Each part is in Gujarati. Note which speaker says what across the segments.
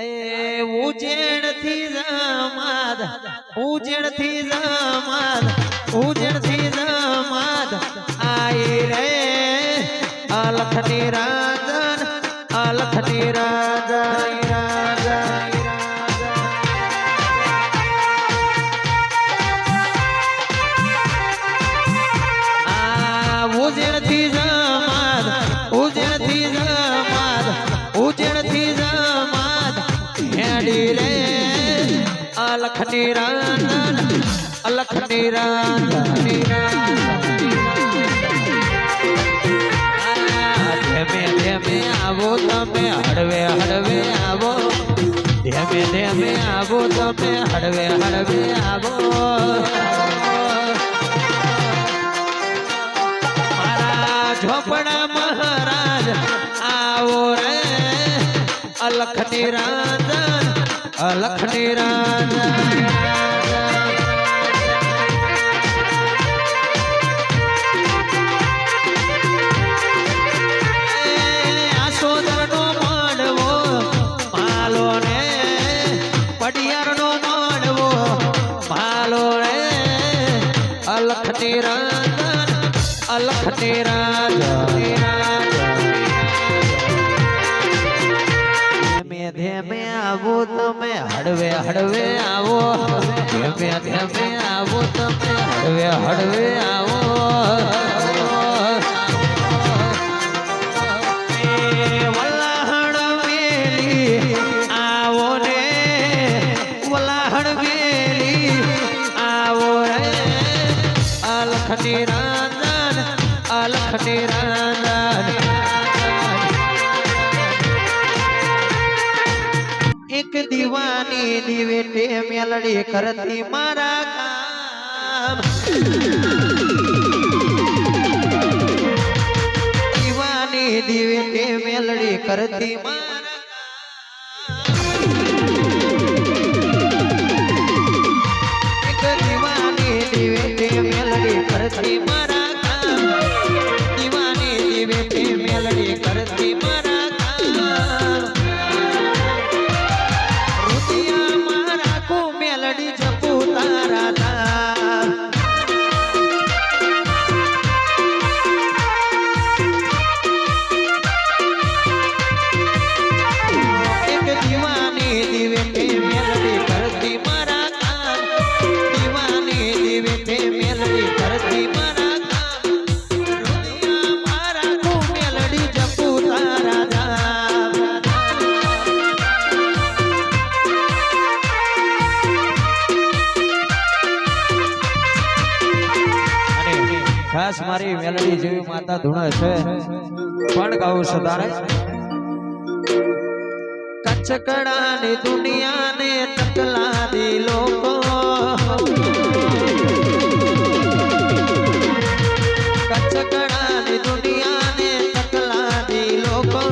Speaker 1: ઉજેણ થી જમાદ ઉજેણ થી જમાદ ઉજેણ થી જમાદ આઈ રે અલખની રાજન અલખની રાજન ઉજેણ થી જમાદ ઉજેણ થી જમાદ ઉજેણ થી જમાદ હેડી રે અલખની રાજન અલખની રાજન ધેમે ધેમે આવો તમે હળવે હળવે આવો ધેમે ધેમે આવો તમે હળવે હળવે આવો ઝોપડા મહારાજ આવો રે અલખની રાજન અલખની રાજન આસોદરનો માંડવો માલો ને પડિયારનો માંડવો માલો રે અલખની રાજન અલખની રાજન ધેમે ધેમે આવો તમે હળવે હળવે આવો ધેમે ધેમે આવો તમે હળવે હળવે આવો વલાહણ વેલી આવો ને વલાહણ વેલી આવો રે અલખની રાજન અલખની રાજન એક દીવાની દિવેટે મેલડી કરતી મારા કામ દીવાની દિવેટે મેલડી કરતી મારા એક દીવાની દિવેટે મેલડી કરતી મારા કામ દીવાની દિવેટે મેલડી કરતી મારા કામ મેલડી જપુ તારા નામ એક દીવાની દિવેટે મેલડી કરતી મારા કામ દીવાની દિવેટે મેલડી કરતી મારા કામ રુદિયા મારા કો મેલડી જપુ તારા નામ ખાસ મારી મેલડી જેવી માતા ધૂણે છે પણ ગાવું છે તારે કચકડાની દુનિયાને ટકલા દી લોકો કચકડાની દુનિયાને ટકલા દી લોકો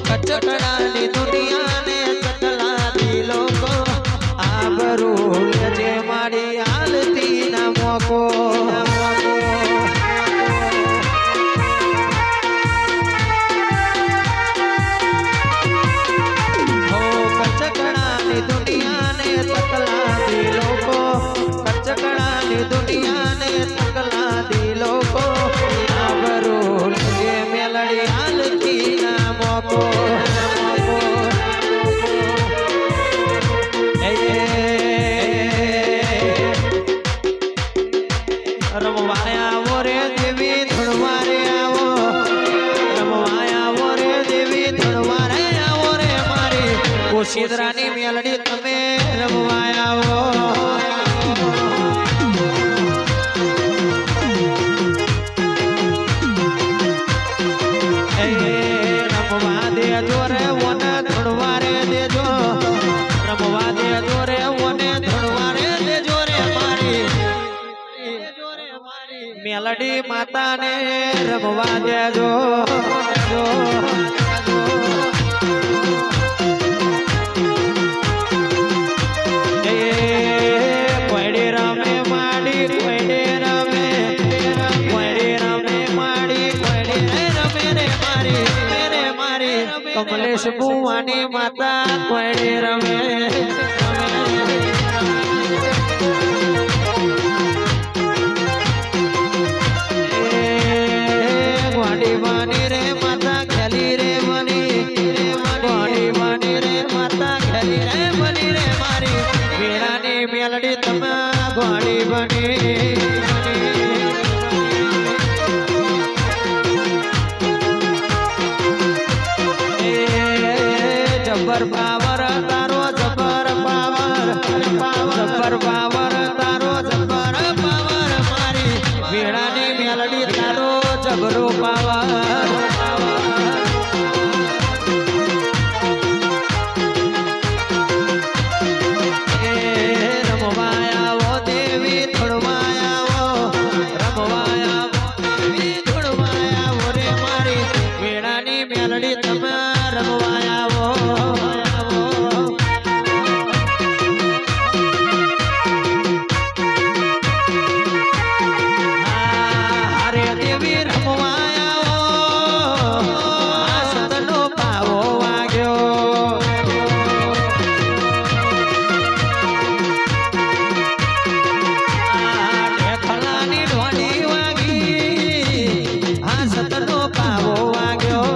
Speaker 1: કચકડાની દુનિયાને ટકલા દી લોકો આબરૂ લેજે મારી હાલતી ના મોકો દુનિયાને તકલા દી લોકો કચકડાની દુનિયાને તકલા દી લોકો આબરૂ લેજે મેલડી હાલતી ના મોકો રમવાય આવો રે દેવી ધણવારે આવો રમવાય આવો રે દેવી ધણવારે આવો રે મારી કોશિદરાની મેલડી તમે રમવાય આવો રમવા દેજો રે ઓને ધણવારે દેજો રમવા દેજો રે ઓને ધણવારે દેજો રે મારી મેલડી માતાને રમવા દેજો કોયડે રામે માડી કોયડે રામે માડી કોયડે રમે રે મારી મારી કમલેશ બુવાની માતા કોયડે રમે ગોડી માની રે માતા ખેલી રે મની ગોડી માની રે માતા ખેલી રે મની રે મારી વીણાની મેલડી તમે ગોડી બની જબર પાવર તારો જબર પાવર જબર પાવર તારો જબર પાવર મારી વીણાની મેલડી તારો જબરો પાવર રમવાયાવો દેવી ધૂળવાયાવો રમવાયાવો દેવી ધૂળવાયાવો રે મારી વીણાની મેલડી તમે રમવાયાવો હારે દેવી રમવાયાવો આ સતનો પાવો વાગ્યો ઢેફલાની ઢોલી વાગી આ સતનો પાવો વાગ્યો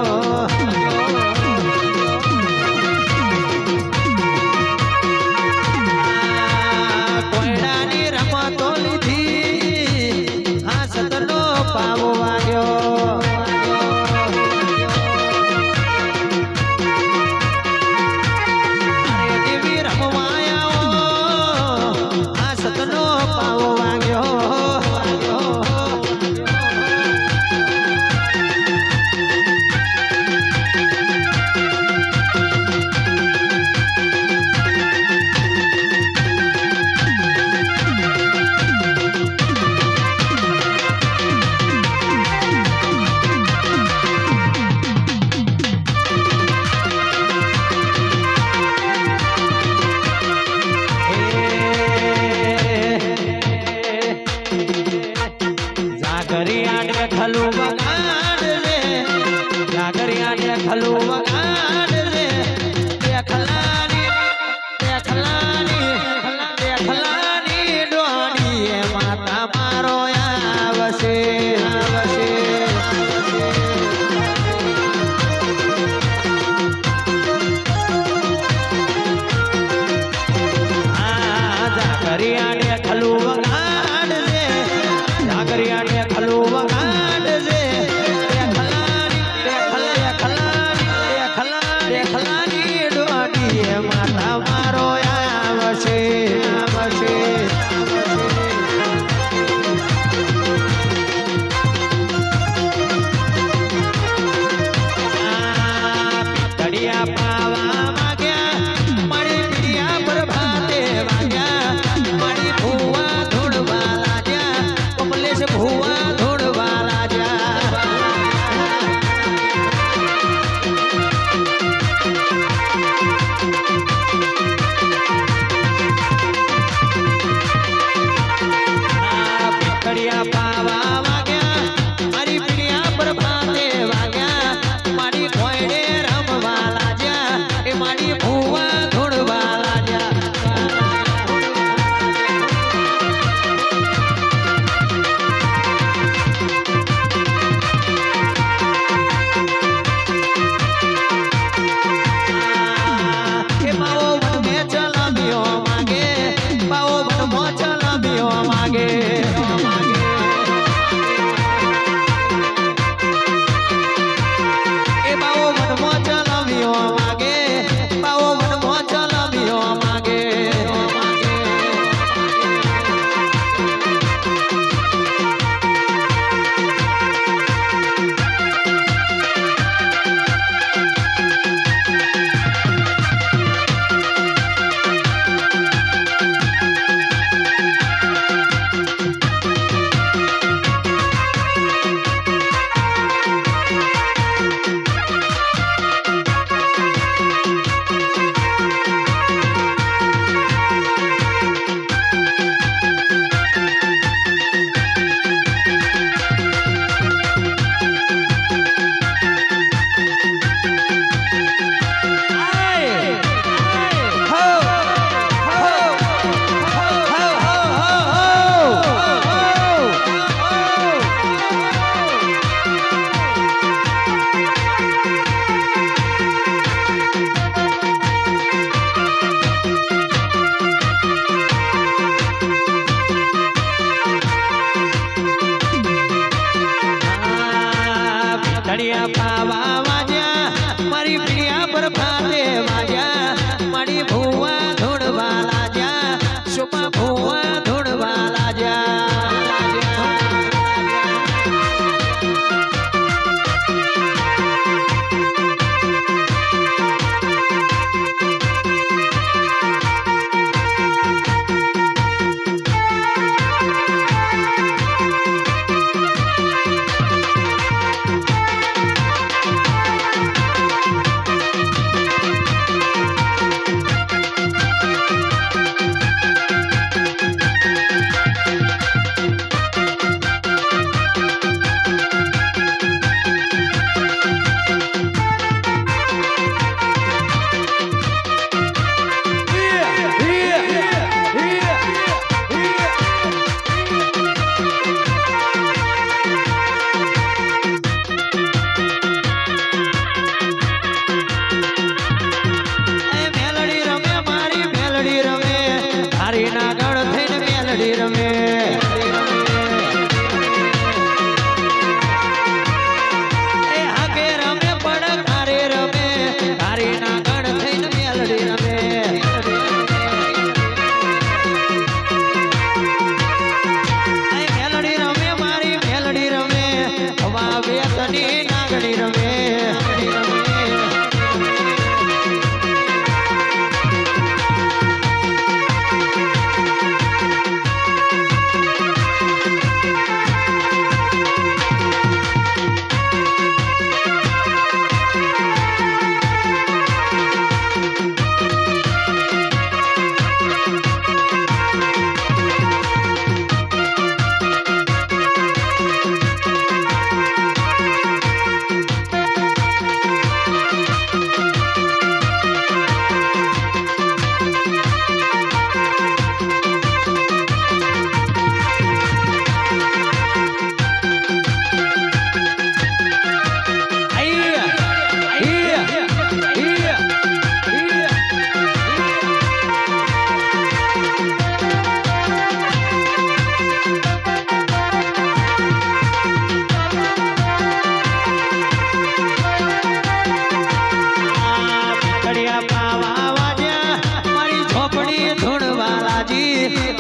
Speaker 1: ચડિયા પાવા વાજ્યા મારી પીડિયા પર ભાતે વાજ્યા મારી ભુવા ધૂણવા લાજ્યા સુમા ભુવા ધૂણવા લાજ્યા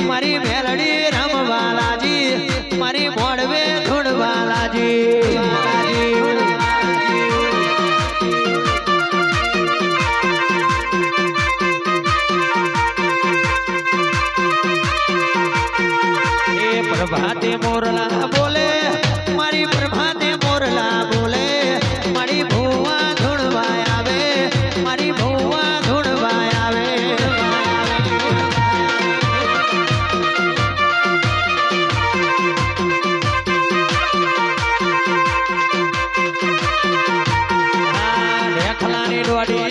Speaker 1: મારી મેલડી રમવાલાજી મારી મોડવે ધૂણવાલાજી એ પ્રભાતે મોરલા બોલે મારી પ્રભાતે મોરલા બોલે મારી ભુવા ધૂણવા આવે મારી ભુવા ધૂણવા આવે રેખલાની ડોડી